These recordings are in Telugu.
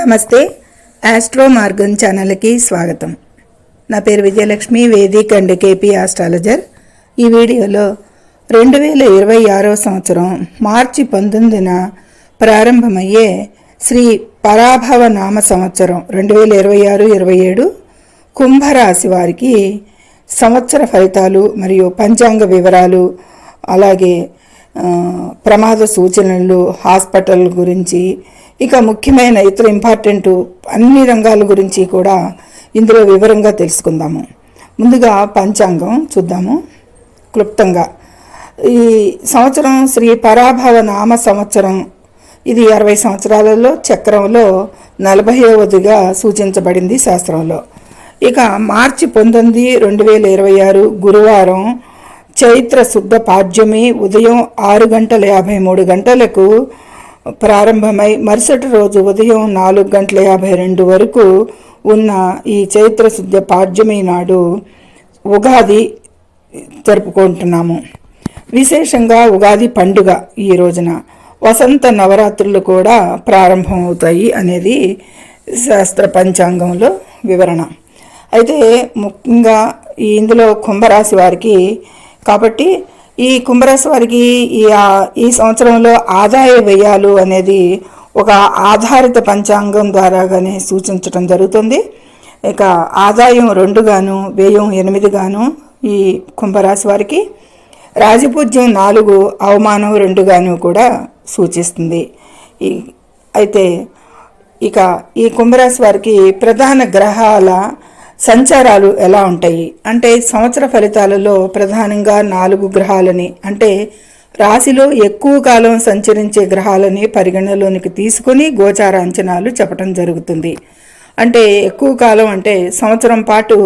నమస్తే, ఆస్ట్రో మార్గం ఛానల్కి స్వాగతం. నా పేరు Vijayalakshmi, Vedic and KP astrologer. ఈ వీడియోలో 2026 సంవత్సరం మార్చి 19న ప్రారంభమయ్యే శ్రీ పరాభవ నామ సంవత్సరం 2026-27 కుంభరాశి వారికి సంవత్సర ఫలితాలు మరియు పంచాంగ వివరాలు, అలాగే ప్రమాద సూచనలు, హాస్పిటల్ గురించి, ఇక ముఖ్యమైన ఇతర ఇంపార్టెంట్ అన్ని రంగాల గురించి కూడా ఇందులో వివరంగా తెలుసుకుందాము. ముందుగా పంచాంగం చూద్దాము క్లుప్తంగా. ఈ సంవత్సరం శ్రీ పరాభవ నామ సంవత్సరం. ఇది 60 సంవత్సరాలలో చక్రంలో 40వదిగా సూచించబడింది శాస్త్రంలో. ఇక మార్చి 19, 2026 గురువారం చైత్ర శుద్ధ పాడ్యమి ఉదయం 6:53 ప్రారంభమై మరుసటి రోజు ఉదయం 4:52 వరకు ఉన్న ఈ చైత్ర శుద్ధ పాడ్యమి నాడు ఉగాది జరుపుకుంటున్నాము. విశేషంగా ఉగాది పండుగ ఈ రోజున వసంత నవరాత్రులు కూడా ప్రారంభమవుతాయి అనేది శాస్త్ర పంచాంగంలో వివరణ. అయితే ముఖ్యంగా ఇందులో కుంభరాశి వారికి కాబట్టి ఈ కుంభరాశి వారికి ఈ సంవత్సరంలో ఆదాయ వ్యయాలు అనేది ఒక ఆధారిత పంచాంగం ద్వారాగానే సూచించడం జరుగుతుంది. ఇక ఆదాయం 2 గాను, వ్యయం 8 గాను ఈ కుంభరాశి వారికి, రాజపూజ్యం 4, అవమానం 2 గాను కూడా సూచిస్తుంది. అయితే ఇక ఈ కుంభరాశి వారికి ప్రధాన గ్రహాల సంచారాలు ఎలా ఉంటాయి అంటే, సంవత్సర ఫలితాలలో ప్రధానంగా 4 గ్రహాలని, అంటే రాశిలో ఎక్కువ కాలం సంచరించే గ్రహాలని పరిగణలోనికి తీసుకుని గోచార అంచనాలు చెప్పడం జరుగుతుంది. అంటే ఎక్కువ కాలం అంటే సంవత్సరం పాటు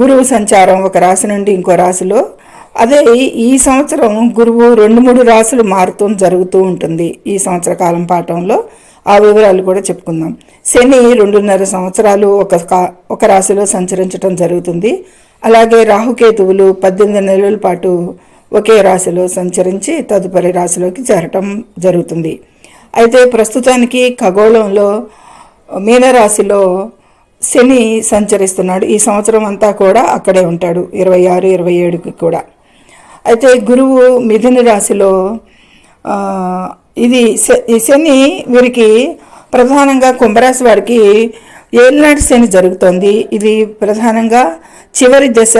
గురువు సంచారం ఒక రాశి నుండి ఇంకో రాశిలో. అదే ఈ సంవత్సరం గురువు 2-3 రాశులు మారుతూ జరుగుతూ ఉంటుంది ఈ సంవత్సర కాలం పాఠంలో. ఆ వివరాలు కూడా చెప్పుకుందాం. శని 2.5 సంవత్సరాలు ఒక రాశిలో సంచరించడం జరుగుతుంది. అలాగే రాహుకేతువులు 18 నెలల పాటు ఒకే రాశిలో సంచరించి తదుపరి రాశిలోకి చేరటం జరుగుతుంది. అయితే ప్రస్తుతానికి ఖగోళంలో మీనరాశిలో శని సంచరిస్తున్నాడు. ఈ సంవత్సరం అంతా కూడా అక్కడే ఉంటాడు, 26-27కి కూడా. అయితే గురువు మిథున రాశిలో, ఈ శని వీరికి ప్రధానంగా కుంభరాశి వారికి ఏలినాటి శని జరుగుతోంది. ఇది ప్రధానంగా చివరి దశ,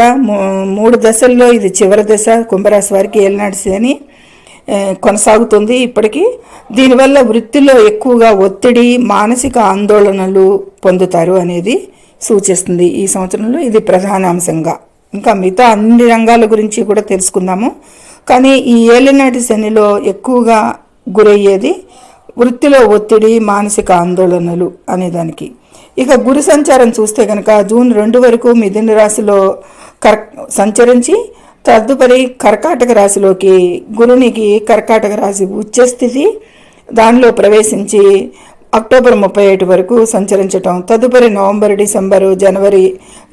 3 దశల్లో ఇది చివరి దశ. కుంభరాశి వారికి ఏలినాటి శని కొనసాగుతుంది ఇప్పటికీ. దీనివల్ల వృత్తిలో ఎక్కువగా ఒత్తిడి, మానసిక ఆందోళనలు పొందుతారు అనేది సూచిస్తుంది ఈ సంవత్సరంలో. ఇది ప్రధాన అంశంగా. ఇంకా మిగతా అన్ని రంగాల గురించి కూడా తెలుసుకుందాము. కానీ ఈ ఏలినాటి శనిలో ఎక్కువగా గురయ్యేది వృత్తిలో ఒత్తిడి, మానసిక ఆందోళనలు అనేదానికి. ఇక గురు సంచారం చూస్తే కనుక జూన్ 2 వరకు మిథున రాశిలో సంచరించి తదుపరి కర్కాటక రాశిలోకి, గురునికి కర్కాటక రాశి ఉచ్చస్థితి దానిలో ప్రవేశించి అక్టోబర్ 31 వరకు సంచరించటం, తదుపరి నవంబర్, డిసెంబరు, జనవరి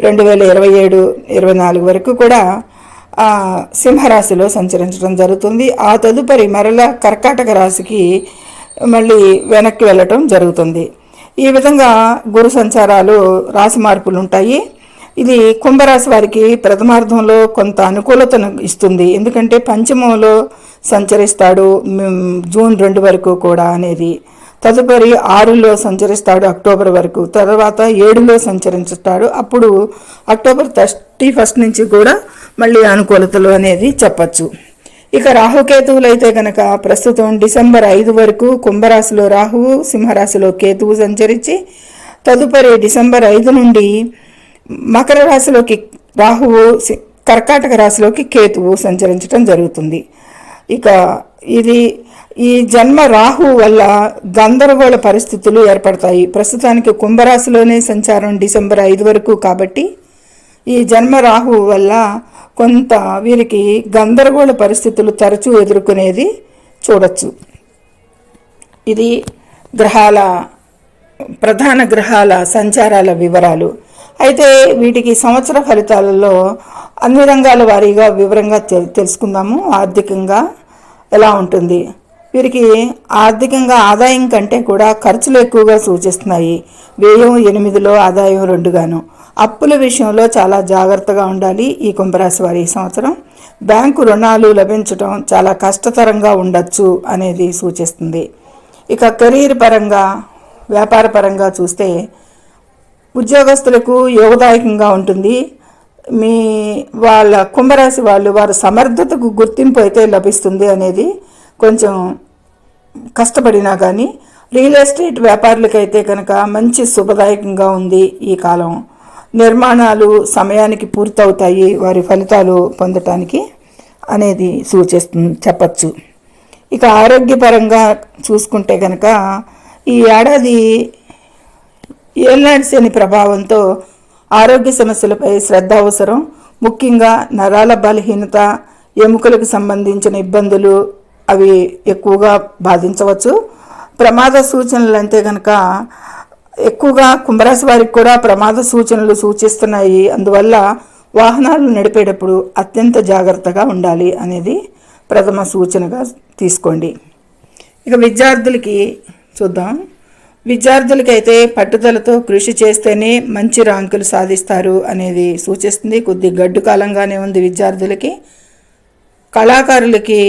2027-24 వరకు కూడా సింహరాశిలో సంచరించడం జరుగుతుంది. ఆ తదుపరి మరలా కర్కాటక రాశికి మళ్ళీ వెనక్కి వెళ్ళటం జరుగుతుంది. ఈ విధంగా గురు సంచారాలు, రాశి మార్పులు ఉంటాయి. ఇది కుంభరాశి వారికి ప్రథమార్థంలో కొంత అనుకూలతను ఇస్తుంది. ఎందుకంటే పంచమంలో సంచరిస్తాడు జూన్ 2 వరకు కూడా అనేది. తదుపరి 6లో సంచరిస్తాడు అక్టోబర్ వరకు. తర్వాత 7లో సంచరించుతాడు. అప్పుడు అక్టోబర్ 31 నుంచి కూడా మళ్ళీ అనుకూలతలు అనేది చెప్పచ్చు. ఇక రాహుకేతువులు అయితే కనుక ప్రస్తుతం డిసెంబర్ 5 వరకు కుంభరాశిలో రాహువు, సింహరాశిలో కేతువు సంచరించి తదుపరి డిసెంబర్ 5 నుండి మకర రాశిలోకి రాహువు, కర్కాటక రాశిలోకి కేతువు సంచరించడం జరుగుతుంది. ఇక ఈ జన్మ రాహు వల్ల గందరగోళ పరిస్థితులు ఏర్పడతాయి. ప్రస్తుతానికి కుంభరాశిలోనే సంచారం డిసెంబర్ 5 వరకు కాబట్టి ఈ జన్మ రాహు వల్ల కొంత వీరికి గందరగోళ పరిస్థితులు తరచూ ఎదుర్కొనేది చూడొచ్చు. ఇది ప్రధాన గ్రహాల సంచారాల వివరాలు. అయితే వీటికి సంవత్సర ఫలితాలలో అన్ని రంగాల వారీగా వివరంగా తెలుసుకుందాము. ఆర్థికంగా ఎలా ఉంటుంది, వీరికి ఆర్థికంగా ఆదాయం కంటే కూడా ఖర్చులు ఎక్కువగా సూచిస్తున్నాయి. వ్యయం 8లో ఆదాయం 2గాను. అప్పుల విషయంలో చాలా జాగ్రత్తగా ఉండాలి ఈ కుంభరాశి వారి ఈ సంవత్సరం. బ్యాంకు రుణాలు లభించడం చాలా కష్టతరంగా ఉండొచ్చు అనేది సూచిస్తుంది. ఇక కెరీర్ పరంగా, వ్యాపార పరంగా చూస్తే ఉద్యోగస్తులకు యోగదాయకంగా ఉంటుంది. మీ వాళ్ళ కుంభరాశి వారి సమర్థతకు గుర్తింపు అయితే లభిస్తుంది అనేది కొంచెం కష్టపడినా కానీ. రియల్ ఎస్టేట్ వ్యాపారులకైతే కనుక మంచి శుభదాయకంగా ఉంది ఈ కాలం. నిర్మాణాలు సమయానికి పూర్తవుతాయి వారి ఫలితాలు పొందటానికి అనేది చెప్పచ్చు. ఇక ఆరోగ్యపరంగా చూసుకుంటే కనుక ఈ ఏడాది ఏలినాటి శని ప్రభావంతో ఆరోగ్య సమస్యలపై శ్రద్ధ అవసరం. ముఖ్యంగా నరాల బలహీనత, ఎముకలకు సంబంధించిన ఇబ్బందులు అవి ఎక్కువగా బాధించవచ్చు. ప్రమాద సూచనలు అంటే కనుక ఎక్కువగా కుంభరాశి వారికి కూడా ప్రమాద సూచనలు సూచిస్తున్నాయి. అందువల్ల వాహనాలు నడిపేటప్పుడు అత్యంత జాగ్రత్తగా ఉండాలి అనేది ప్రథమ సూచనగా తీసుకోండి. ఇక విద్యార్థులకి చూద్దాం. విద్యార్థులకైతే పట్టుదలతో కృషి చేస్తేనే మంచి ర్యాంకులు సాధిస్తారు అనేది సూచిస్తుంది. కొద్ది గడ్డు కాలంగానే ఉంది విద్యార్థులకి. కళాకారులకి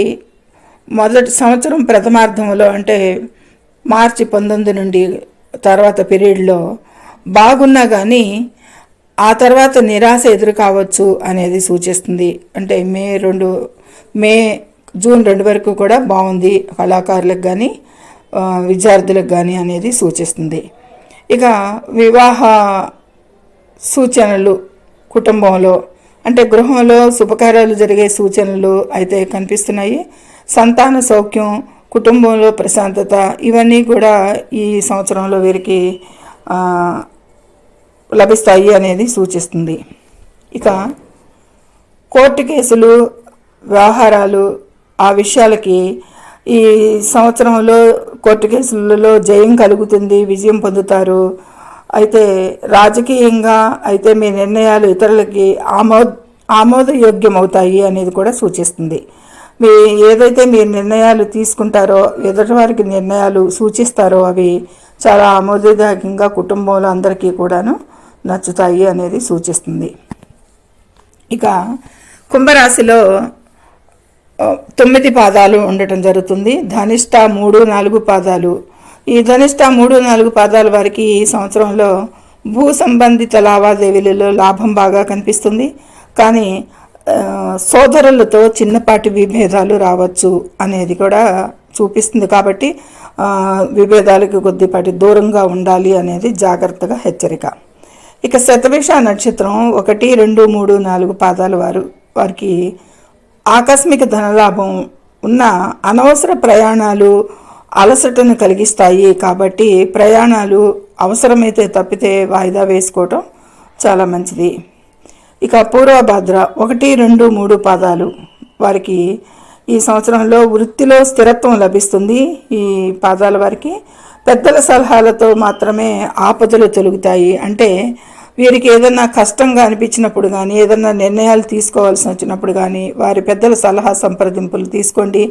మొదటి సంవత్సరం ప్రథమార్థంలో అంటే మార్చి 19 నుండి తర్వాత పీరియడ్లో బాగున్నా కానీ ఆ తర్వాత నిరాశ ఎదురు కావచ్చు అనేది సూచిస్తుంది. అంటే జూన్ 2 వరకు కూడా బాగుంది కళాకారులకు కానీ విద్యార్థులకు కానీ అనేది సూచిస్తుంది. ఇక వివాహ సూచనలు కుటుంబంలో అంటే గృహంలో శుభకార్యాలు జరిగే సూచనలు అయితే కనిపిస్తున్నాయి. సంతాన సౌఖ్యం, కుటుంబంలో ప్రశాంతత ఇవన్నీ కూడా ఈ సంవత్సరంలో వీరికి లభిస్తాయి అనేది సూచిస్తుంది. ఇక కోర్టు కేసులు, వ్యవహారాలు ఆ విషయాలకి ఈ సంవత్సరంలో కోర్టు కేసులలో జయం కలుగుతుంది, విజయం పొందుతారు. అయితే రాజకీయంగా అయితే మీ నిర్ణయాలు ఇతరులకి ఆమోదయోగ్యమవుతాయి అనేది కూడా సూచిస్తుంది. ఏదైతే మీరు నిర్ణయాలు తీసుకుంటారో, ఎదుటి వారికి నిర్ణయాలు సూచిస్తారో అవి చాలా ఆమోదదాయకంగా కుటుంబంలో అందరికీ కూడాను నచ్చుతాయి అనేది సూచిస్తుంది. ఇక కుంభరాశిలో 9 పాదాలు ఉండటం జరుగుతుంది. ధనిష్ట 3, 4 పాదాలు. ఈ ధనిష్ట 3, 4 పాదాల వారికి ఈ సంవత్సరంలో భూ సంబంధిత లావాదేవీలలో లాభం బాగా కనిపిస్తుంది. కానీ సోదరులతో చిన్నపాటి విభేదాలు రావచ్చు అనేది కూడా చూపిస్తుంది. కాబట్టి విభేదాలకు కొద్దిపాటి దూరంగా ఉండాలి అనేది జాగ్రత్తగా హెచ్చరిక. ఇక శతభిష నక్షత్రం 1, 2, 3, 4 పాదాల వారికి ఆకస్మిక ధనలాభం ఉన్న అనవసర ప్రయాణాలు అలసటను కలిగిస్తాయి. కాబట్టి ప్రయాణాలు అవసరమైతే తప్పితే వాయిదా వేసుకోవటం చాలా మంచిది. ఇక పూర్వభద్ర 1, 2, 3 పాదాలు వారికి ఈ సంవత్సరంలో వృత్తిలో స్థిరత్వం లభిస్తుంది. ఈ పాదాల వారికి పెద్దల సలహాలతో మాత్రమే ఆపదలు తొలగుతాయి. అంటే వీరికి ఏదన్నా కష్టంగా అనిపించినప్పుడు కానీ, ఏదన్నా నిర్ణయాలు తీసుకోవాల్సి వచ్చినప్పుడు కానీ వారి పెద్దల సలహా సంప్రదింపులు తీసుకోండి.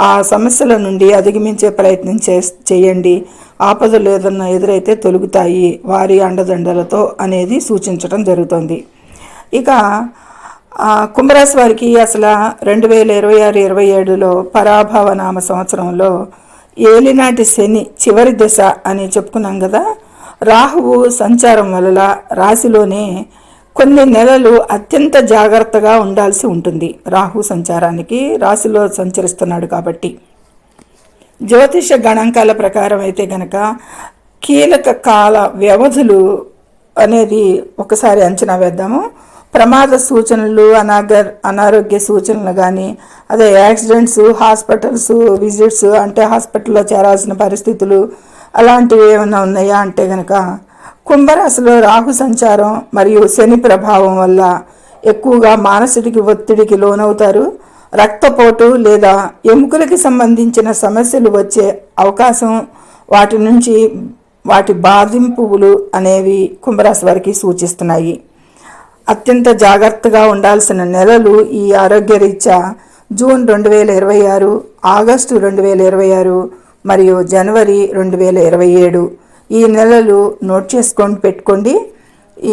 ఆ సమస్యల నుండి అధిగమించే ప్రయత్నం చేయండి. ఆపదలు ఏదన్నా ఎదురైతే తొలగుతాయి వారి అండదండలతో అనేది సూచించడం జరుగుతుంది. ఇక కుంభరాశి వారికి అసలు 2026-27లో పరాభవ నామ సంవత్సరంలో ఏలినాటి శని చివరి దశ అని చెప్పుకున్నాం కదా. రాహువు సంచారం వల్ల రాశిలోనే కొన్ని నెలలు అత్యంత జాగ్రత్తగా ఉండాల్సి ఉంటుంది. రాహు సంచారానికి రాశిలో సంచరిస్తున్నాడు కాబట్టి జ్యోతిష గణాంకాల ప్రకారం అయితే కనుక కీలక కాల వ్యవధులు అనేది ఒకసారి అంచనా వేద్దాము. ప్రమాద సూచనలు, అనారోగ్య సూచనలు కానీ, అదే యాక్సిడెంట్స్, హాస్పిటల్స్ విజిట్స్ అంటే హాస్పిటల్లో చేరాల్సిన పరిస్థితులు అలాంటివి ఏమైనా ఉన్నాయా అంటే కనుక కుంభరాశిలో రాహు సంచారం మరియు శని ప్రభావం వల్ల ఎక్కువగా మానసిక ఒత్తిడికి లోనవుతారు. రక్తపోటు లేదా ఎముకలకి సంబంధించిన సమస్యలు వచ్చే అవకాశం, వాటి నుంచి వాటి బాధింపులు అనేవి కుంభరాశి వారికి సూచిస్తున్నాయి. అత్యంత జాగ్రత్తగా ఉండాల్సిన నెలలు ఈ ఆరోగ్యరీత్యా జూన్ 2026, ఆగస్టు 2026 మరియు జనవరి 2027 ఈ నెలలు నోట్ చేసుకొని పెట్టుకోండి.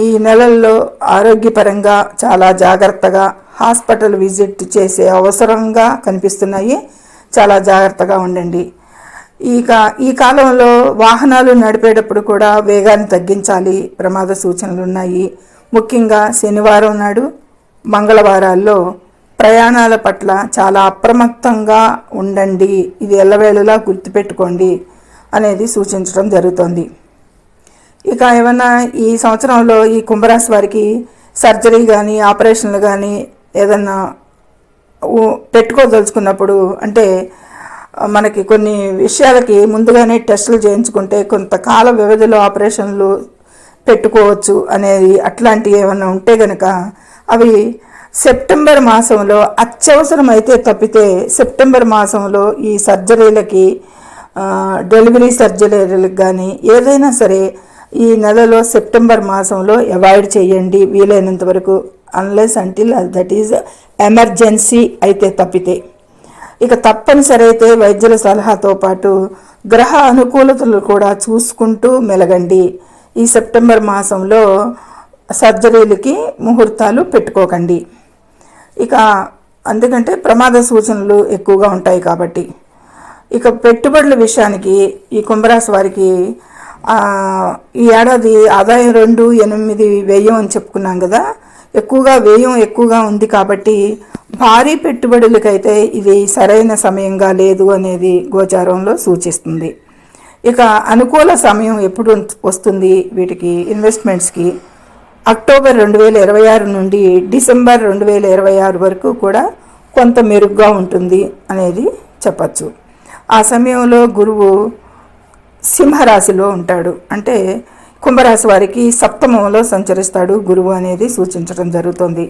ఈ నెలల్లో ఆరోగ్యపరంగా చాలా జాగ్రత్తగా హాస్పిటల్ విజిట్ చేసే అవసరంగా కనిపిస్తున్నాయి. చాలా జాగ్రత్తగా ఉండండి. ఈ కాలంలో వాహనాలు నడిపేటప్పుడు కూడా వేగాన్ని తగ్గించాలి. ప్రమాద సూచనలు ఉన్నాయి. ముఖ్యంగా శనివారం నాడు, మంగళవారాల్లో ప్రయాణాల పట్ల చాలా అప్రమత్తంగా ఉండండి. ఇది ఎల్లవేళలా గుర్తుపెట్టుకోండి అనేది సూచించడం జరుగుతుంది. ఇక ఏమన్నా ఈ సంవత్సరంలో ఈ కుంభరాశి వారికి సర్జరీ కానీ ఆపరేషన్లు కానీ ఏదన్నా పెట్టుకోదలుచుకున్నప్పుడు, అంటే మనకి కొన్ని విషయాలకి ముందుగానే టెస్టులు చేయించుకుంటే కొంతకాల వ్యవధిలో ఆపరేషన్లు పెట్టుకోవచ్చు అనేది అట్లాంటివి ఏమైనా ఉంటే కనుక అవి సెప్టెంబర్ మాసంలో అత్యవసరం అయితే తప్పితే సెప్టెంబర్ మాసంలో ఈ సర్జరీలకి, డెలివరీ సర్జరీలకు కానీ ఏదైనా సరే ఈ నెలలో సెప్టెంబర్ మాసంలో అవాయిడ్ చేయండి వీలైనంత వరకు, unless until that is emergency అయితే తప్పితే. ఇక తప్పనిసరి అయితే వైద్యుల సలహాతో పాటు గ్రహ అనుకూలతలు కూడా చూసుకుంటూ మెలగండి. ఈ సెప్టెంబర్ మాసంలో సర్జరీలకి ముహూర్తాలు పెట్టుకోకండి. ఇక అందుకంటే ప్రమాద సూచనలు ఎక్కువగా ఉంటాయి కాబట్టి. ఇక పెట్టుబడుల విషయానికి ఈ కుంభరాశి వారికి ఈ ఏడాది ఆదాయం 2, 8 వ్యయం అని చెప్పుకున్నాం కదా. వ్యయం ఎక్కువగా ఉంది కాబట్టి భారీ పెట్టుబడులకైతే ఇది సరైన సమయంగా లేదు అనేది గోచారంలో సూచిస్తుంది. ఇక అనుకూల సమయం ఎప్పుడు వస్తుంది వీటికి ఇన్వెస్ట్మెంట్స్కి? అక్టోబర్ 2026 నుండి డిసెంబర్ 2026 వరకు కూడా కొంత మెరుగ్గా ఉంటుంది అనేది చెప్పచ్చు. ఆ సమయంలో గురువు సింహరాశిలో ఉంటాడు, అంటే కుంభరాశి వారికి సప్తమంలో సంచరిస్తాడు గురువు అనేది సూచించడం జరుగుతుంది.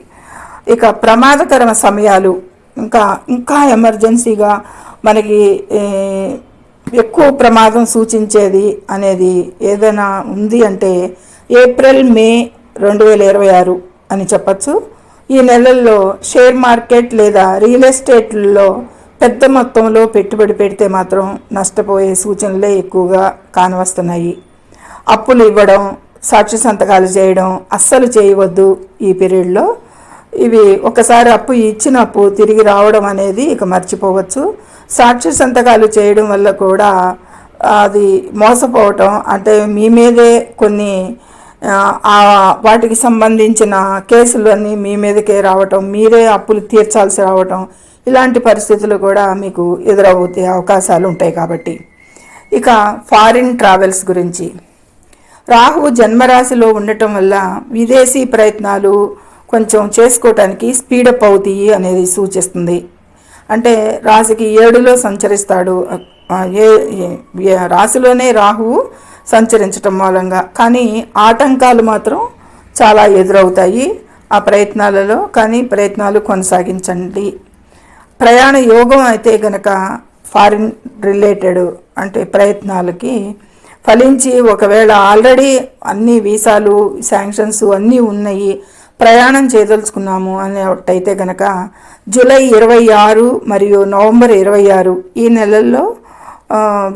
ఇక ప్రమాదకర సమయాలు ఇంకా ఎమర్జెన్సీగా మనకి ఎక్కువ ప్రమాదం సూచించేది అనేది ఏదైనా ఉంది అంటే ఏప్రిల్, మే 2026 అని చెప్పచ్చు. ఈ నెలల్లో షేర్ మార్కెట్ లేదా రియల్ ఎస్టేట్లో పెద్ద మొత్తంలో పెట్టుబడి పెడితే మాత్రం నష్టపోయే సూచనలే ఎక్కువగా కానవస్తున్నాయి. అప్పులు ఇవ్వడం, సాక్షి సంతకాలు చేయడం అస్సలు చేయవద్దు ఈ పీరియడ్లో. ఇవి ఒకసారి ఇచ్చిన అప్పు తిరిగి రావడం అనేది ఇక మర్చిపోవచ్చు. సాక్షి సంతకాలు చేయడం వల్ల కూడా అది మోసపోవటం, అంటే మీ మీదే కొన్ని వాటికి సంబంధించిన కేసులు అన్నీ మీ మీదకే రావటం, మీరే అప్పులు తీర్చాల్సి రావటం, ఇలాంటి పరిస్థితులు కూడా మీకు ఎదురవుతే అవకాశాలు ఉంటాయి. కాబట్టి ఇక ఫారిన్ ట్రావెల్స్ గురించి, రాహువు జన్మరాశిలో ఉండటం వల్ల విదేశీ ప్రయత్నాలు కొంచెం చేసుకోవటానికి స్పీడప్ అవుతాయి అనేది సూచిస్తుంది. అంటే రాశికి 7లో సంచరిస్తాడు, రాశిలోనే రాహువు సంచరించటం మూలంగా. కానీ ఆటంకాలు మాత్రం చాలా ఎదురవుతాయి ఆ ప్రయత్నాలలో. కానీ ప్రయత్నాలు కొనసాగించండి. ప్రయాణ యోగం అయితే గనక ఫారిన్ రిలేటెడ్ అంటే ప్రయత్నాలకి ఫలించి ఒకవేళ ఆల్రెడీ అన్ని వీసాలు, శాంక్షన్స్ అన్నీ ఉన్నాయి, ప్రయాణం చేయదలుచుకున్నాము అనేటైతే గనక జూలై 26 మరియు నవంబర్ 26 ఈ నెలల్లో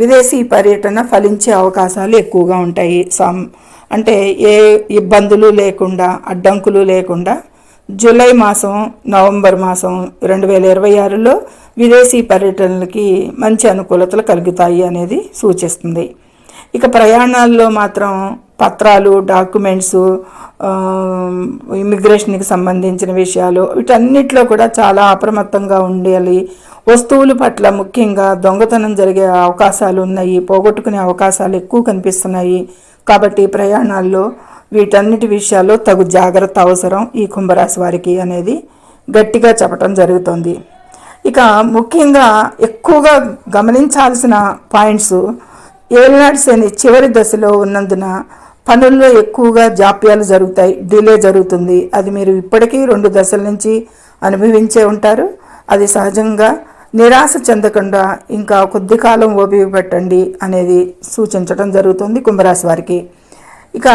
విదేశీ పర్యటన ఫలించే అవకాశాలు ఎక్కువగా ఉంటాయి. అంటే ఏ ఇబ్బందులు లేకుండా, అడ్డంకులు లేకుండా జూలై మాసం, నవంబర్ మాసం 2026లో విదేశీ పర్యటనలకి మంచి అనుకూలతలు కలుగుతాయి అనేది సూచిస్తుంది. ఇక ప్రయాణాల్లో మాత్రం పత్రాలు, డాక్యుమెంట్స్, ఇమిగ్రేషన్కి సంబంధించిన విషయాలు వీటన్నిటిలో కూడా చాలా అప్రమత్తంగా ఉండాలి. వస్తువుల పట్ల ముఖ్యంగా దొంగతనం జరిగే అవకాశాలు ఉన్నాయి, పోగొట్టుకునే అవకాశాలు ఎక్కువ కనిపిస్తున్నాయి. కాబట్టి ప్రయాణాల్లో వీటన్నిటి విషయాల్లో తగు జాగ్రత్త అవసరం ఈ కుంభరాశి వారికి అనేది గట్టిగా చెప్పడం జరుగుతుంది. ఇక ముఖ్యంగా ఎక్కువగా గమనించాల్సిన పాయింట్స్, ఏలినాటి శని చివరి దశలో ఉన్నందున పనుల్లో ఎక్కువగా జాప్యాలు జరుగుతాయి, డిలే జరుగుతుంది. అది మీరు ఇప్పటికీ 2 దశల నుంచి అనుభవించే ఉంటారు. అది సహజంగా. నిరాశ చెందకుండా ఇంకా కొద్ది కాలం ఓపిక పెట్టండి అనేది సూచించడం జరుగుతుంది కుంభరాశి వారికి. ఇక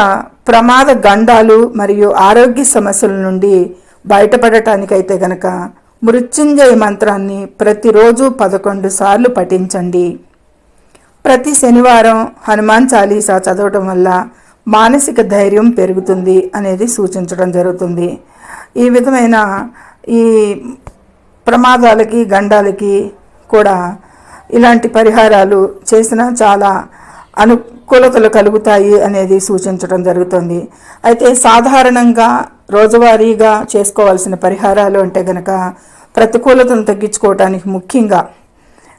ప్రమాద గండాలు మరియు ఆరోగ్య సమస్యల నుండి బయటపడటానికైతే గనక మృత్యుంజయ మంత్రాన్ని ప్రతిరోజు 11 సార్లు పఠించండి. ప్రతి శనివారం హనుమాన్ చాలీసా చదవటం వల్ల మానసిక ధైర్యం పెరుగుతుంది అనేది సూచించడం జరుగుతుంది. ఈ విధమైన ఈ ప్రమాదాలకి గండాలకి కూడా ఇలాంటి పరిహారాలు చేసినా చాలా అనుకూలతలు కలుగుతాయి అనేది సూచించడం జరుగుతుంది. అయితే సాధారణంగా రోజువారీగా చేసుకోవాల్సిన పరిహారాలు అంటే గనక ప్రతికూలతను తగ్గించుకోవటానికి ముఖ్యంగా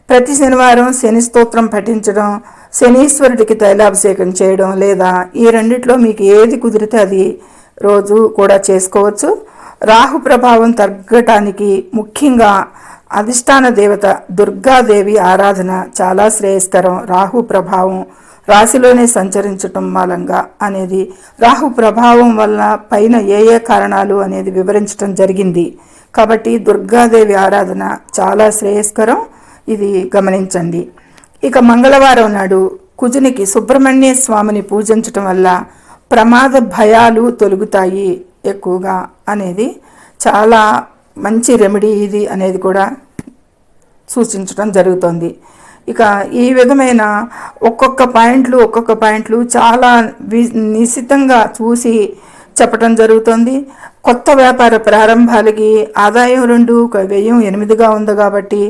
ప్రతి శనివారం శని స్తోత్రం పఠించడం, శనీశ్వరుడికి తైలాభిషేకం చేయడం, లేదా ఈ రెండిట్లో మీకు ఏది కుదిరితే అది రోజు కూడా చేసుకోవచ్చు. రాహు ప్రభావం తగ్గటానికి ముఖ్యంగా అధిష్టాన దేవత దుర్గాదేవి ఆరాధన చాలా శ్రేయస్కరం. రాహు ప్రభావం రాశిలోనే సంచరించటం మూలంగా అనేది రాహు ప్రభావం వల్ల పైన ఏ ఏ కారణాలు అనేది వివరించడం జరిగింది. కాబట్టి దుర్గాదేవి ఆరాధన చాలా శ్రేయస్కరం, ఇది గమనించండి. ఇక మంగళవారం నాడు కుజునికి సుబ్రహ్మణ్య స్వామిని పూజించటం వల్ల ప్రమాద భయాలు తొలగుతాయి ఎక్కువగా అనేది చాలా మంచి రెమెడీ ఇది అనేది కూడా సూచించడం జరుగుతుంది. ఇక ఈ విధమైన ఒక్కొక్క పాయింట్లు చాలా నిశితంగా చూసి చెప్పటం జరుగుతుంది. కొత్త వ్యాపార ప్రారంభాలకి ఆదాయం 2, వ్యయం 8గా ఉంది కాబట్టి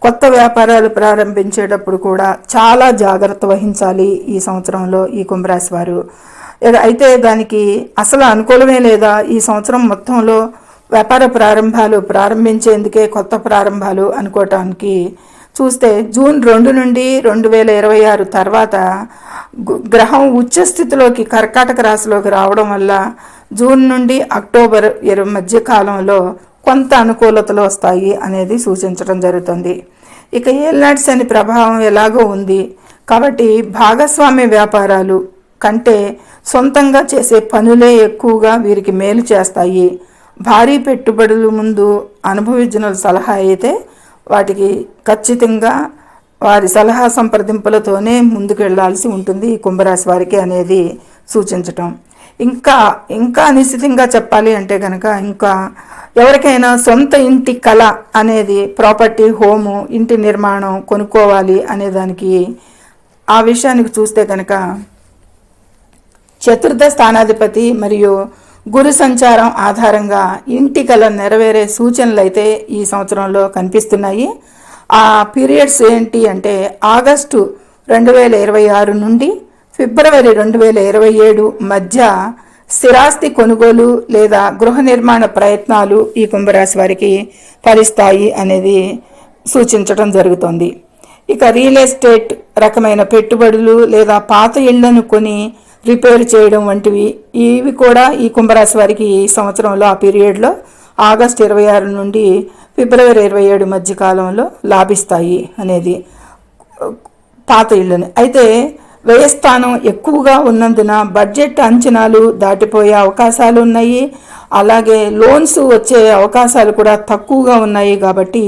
కొత్త వ్యాపారాలు ప్రారంభించేటప్పుడు కూడా చాలా జాగ్రత్త వహించాలి ఈ సంవత్సరంలో ఈ కుంభరాశి వారు. అయితే దానికి అసలు అనుకూలమే లేదా ఈ సంవత్సరం మొత్తంలో వ్యాపార ప్రారంభాలు ప్రారంభించేందుకే కొత్త ప్రారంభాలు అనుకోవటానికి చూస్తే జూన్ 2 నుండి 2026 తర్వాత గ్రహం ఉచ్చస్థితిలోకి కర్కాటక రాశిలోకి రావడం వల్ల జూన్ నుండి అక్టోబర్ మధ్య కాలంలో కొంత అనుకూలతలు వస్తాయి అనేది సూచించడం జరుగుతుంది. ఇక ఏళ్నాటి శని ప్రభావం ఎలాగో ఉంది కాబట్టి భాగస్వామ్య వ్యాపారాలు కంటే సొంతంగా చేసే పనులే ఎక్కువగా వీరికి మేలు చేస్తాయి. భారీ పెట్టుబడుల ముందు అనుభవజ్ఞుల సలహా అయితే వాటికి ఖచ్చితంగా వారి సలహా సంప్రదింపులతోనే ముందుకు వెళ్లాల్సి ఉంటుంది ఈ కుంభరాశి వారికి అనేది సూచించటం. ఇంకా నిశ్చితంగా చెప్పాలి అంటే కనుక ఇంకా ఎవరికైనా సొంత ఇంటి కళ అనేది ప్రాపర్టీ, హోము, ఇంటి నిర్మాణం కొనుక్కోవాలి అనేదానికి ఆ విషయానికి చూస్తే కనుక చతుర్థ స్థానాధిపతి మరియు గురు సంచారం ఆధారంగా ఇంటి కళ నెరవేరే సూచనలు అయితే ఈ సంవత్సరంలో కనిపిస్తున్నాయి. ఆ పీరియడ్స్ ఏంటి అంటే ఆగస్టు 2026 నుండి ఫిబ్రవరి 2027 మధ్య స్థిరాస్తి కొనుగోలు లేదా గృహ నిర్మాణ ప్రయత్నాలు ఈ కుంభరాశి వారికి ఫలిస్తాయి అనేది సూచించడం జరుగుతుంది. ఇక రియల్ ఎస్టేట్ రకమైన పెట్టుబడులు లేదా పాత ఇళ్లను కొని రిపేర్ చేయడం వంటివి ఇవి కూడా ఈ కుంభరాశి వారికి ఈ సంవత్సరంలో ఆ పీరియడ్లో ఆగస్టు 26 నుండి ఫిబ్రవరి 27 మధ్య కాలంలో లాభిస్తాయి అనేది పాత ఇళ్ళని. అయితే వ్యయస్థానం ఎక్కువగా ఉన్నందున బడ్జెట్ అంచనాలు దాటిపోయే అవకాశాలు ఉన్నాయి. అలాగే లోన్స్ వచ్చే అవకాశాలు కూడా తక్కువగా ఉన్నాయి. కాబట్టి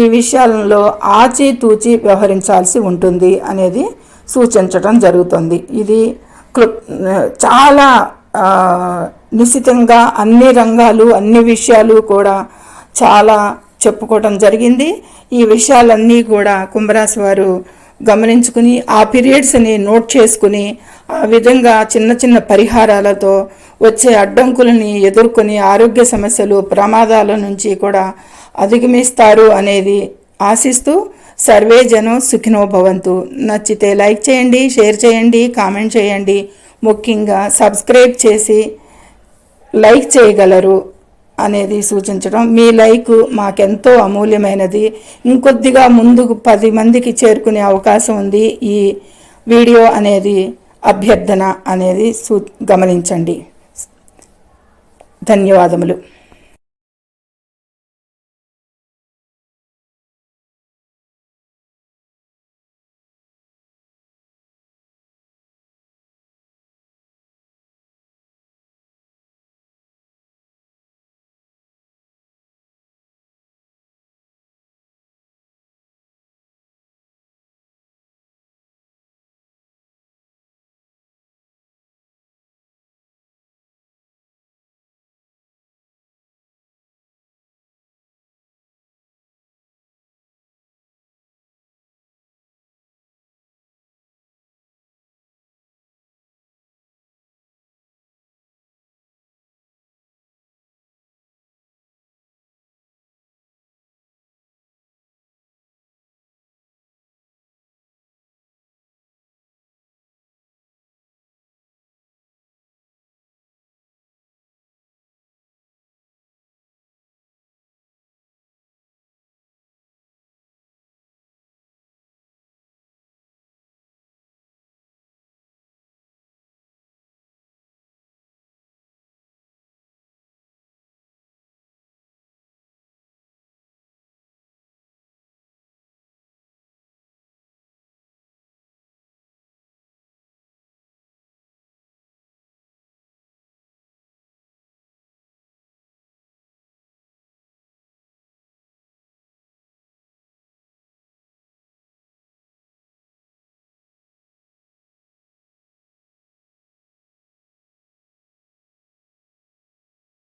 ఈ విషయాలలో ఆచితూచి వ్యవహరించాల్సి ఉంటుంది అనేది సూచించడం జరుగుతుంది. ఇది చాలా నిశ్చితంగా అన్ని రంగాలు అన్ని విషయాలు కూడా చాలా చెప్పుకోవడం జరిగింది. ఈ విషయాలన్నీ కూడా కుంభరాశి వారు గమనించుకుని ఆ పీరియడ్స్ని నోట్ చేసుకుని ఆ విధంగా చిన్న చిన్న పరిహారాలతో వచ్చే అడ్డంకులని ఎదుర్కొని ఆరోగ్య సమస్యలు ప్రమాదాల నుంచి కూడా అధిగమిస్తారు అనేది ఆశిస్తూ సర్వే జనం సుఖినో భవంతు. నచ్చితే లైక్ చేయండి, షేర్ చేయండి, కామెంట్ చేయండి. ముఖ్యంగా సబ్స్క్రైబ్ చేసి లైక్ చేయగలరు అనేది సూచించడం. మీ లైక్ మాకెంతో అమూల్యమైనది. ఇంకొద్దిగా ముందుకు 10 మందికి చేరుకునే అవకాశం ఉంది ఈ వీడియో అనేది అభ్యర్థన అనేది గమనించండి. ధన్యవాదములు.